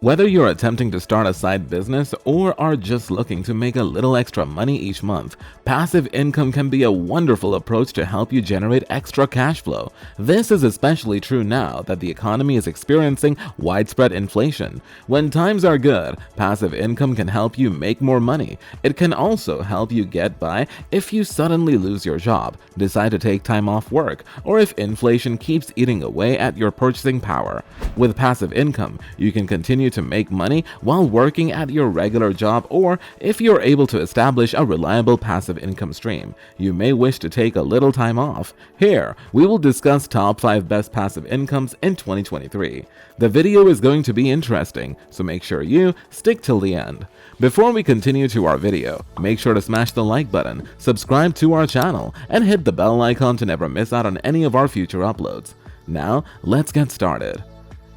Whether you're attempting to start a side business or are just looking to make a little extra money each month, passive income can be a wonderful approach to help you generate extra cash flow. This is especially true now that the economy is experiencing widespread inflation. When times are good, passive income can help you make more money. It can also help you get by if you suddenly lose your job, decide to take time off work, or if inflation keeps eating away at your purchasing power. With passive income, you can continue to make money while working at your regular job, or if you're able to establish a reliable passive income stream, you may wish to take a little time off. Here, we will discuss top 5 best passive incomes in 2023. The video is going to be interesting, so make sure you stick till the end. Before we continue to our video, make sure to smash the like button, subscribe to our channel, and hit the bell icon to never miss out on any of our future uploads. Now, let's get started.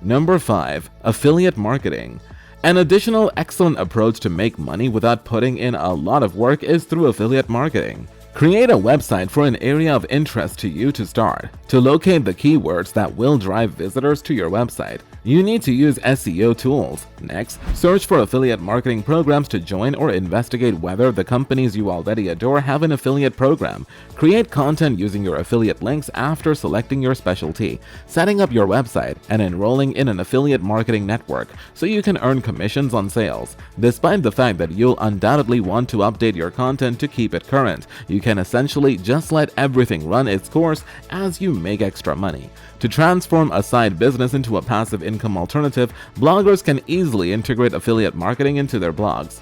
Number 5. Affiliate marketing. An additional excellent approach to make money without putting in a lot of work is through affiliate marketing. Create a website for an area of interest to you to start. To locate the keywords that will drive visitors to your website, you need to use SEO tools. Next, search for affiliate marketing programs to join or investigate whether the companies you already adore have an affiliate program. Create content using your affiliate links after selecting your specialty, setting up your website, and enrolling in an affiliate marketing network so you can earn commissions on sales. Despite the fact that you'll undoubtedly want to update your content to keep it current, you can essentially just let everything run its course as you make extra money. To transform a side business into a passive income alternative, bloggers can easily integrate affiliate marketing into their blogs.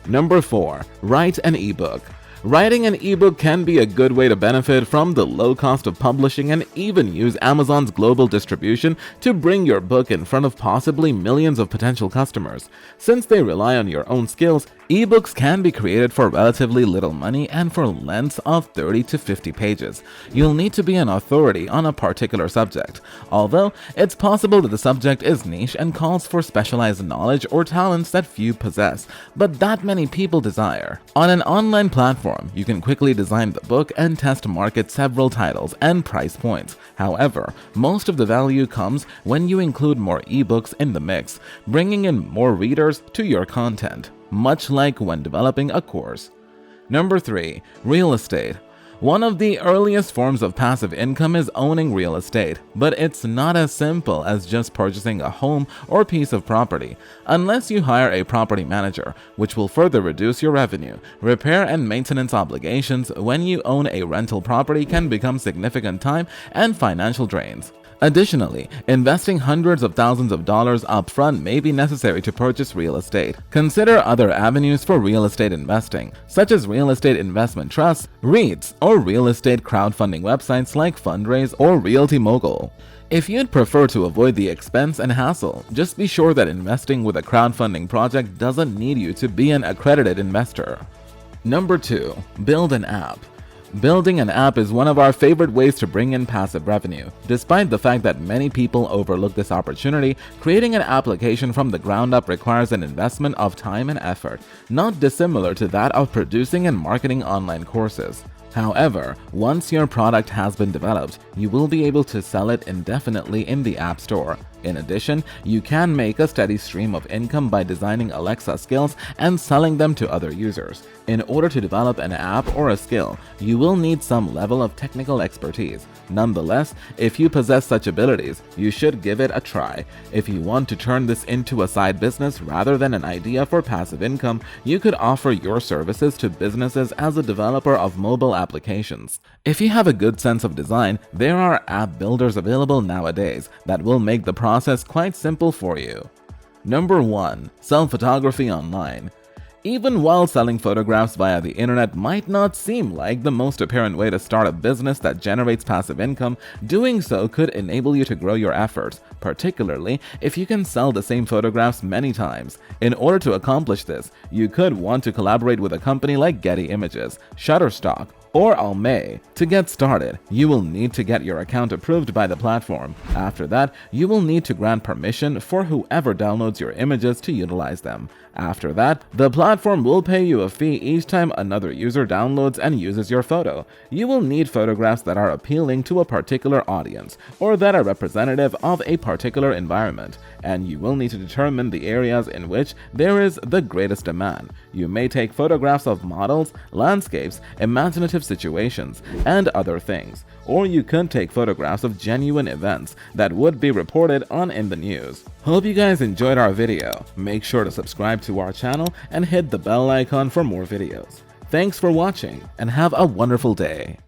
Number 4. Write an ebook. Writing an ebook can be a good way to benefit from the low cost of publishing and even use Amazon's global distribution to bring your book in front of possibly millions of potential customers. Since they rely on your own skills, ebooks can be created for relatively little money and for lengths of 30 to 50 pages. You'll need to be an authority on a particular subject, although it's possible that the subject is niche and calls for specialized knowledge or talents that few possess, but that many people desire. On an online platform, you can quickly design the book and test market several titles and price points. However, most of the value comes when you include more ebooks in the mix, bringing in more readers to your content, much like when developing a course. Number 3. Real estate. One of the earliest forms of passive income is owning real estate, but it's not as simple as just purchasing a home or piece of property, unless you hire a property manager, which will further reduce your revenue. Repair and maintenance obligations when you own a rental property can become significant time and financial drains. Additionally, investing hundreds of thousands of dollars upfront may be necessary to purchase real estate. Consider other avenues for real estate investing, such as real estate investment trusts, REITs, or real estate crowdfunding websites like Fundraise or Realty Mogul. If you'd prefer to avoid the expense and hassle, just be sure that investing with a crowdfunding project doesn't need you to be an accredited investor. Number 2. Build an app. Building an app is one of our favorite ways to bring in passive revenue. Despite the fact that many people overlook this opportunity, creating an application from the ground up requires an investment of time and effort, not dissimilar to that of producing and marketing online courses. However, once your product has been developed, you will be able to sell it indefinitely in the App Store. In addition, you can make a steady stream of income by designing Alexa skills and selling them to other users. In order to develop an app or a skill, you will need some level of technical expertise. Nonetheless, if you possess such abilities, you should give it a try. If you want to turn this into a side business rather than an idea for passive income, you could offer your services to businesses as a developer of mobile applications. If you have a good sense of design, there are app builders available nowadays that will make the process quite simple for you. Number 1. Sell photography online. Even while selling photographs via the internet might not seem like the most apparent way to start a business that generates passive income, doing so could enable you to grow your efforts, particularly if you can sell the same photographs many times. In order to accomplish this, you could want to collaborate with a company like Getty Images, Shutterstock, or Almay. To get started, you will need to get your account approved by the platform. After that, you will need to grant permission for whoever downloads your images to utilize them. After that, the platform will pay you a fee each time another user downloads and uses your photo. You will need photographs that are appealing to a particular audience or that are representative of a particular environment, and you will need to determine the areas in which there is the greatest demand. You may take photographs of models, landscapes, imaginative situations, and other things. Or you could take photographs of genuine events that would be reported on in the news. Hope you guys enjoyed our video. Make sure to subscribe to our channel and hit the bell icon for more videos. Thanks for watching and have a wonderful day.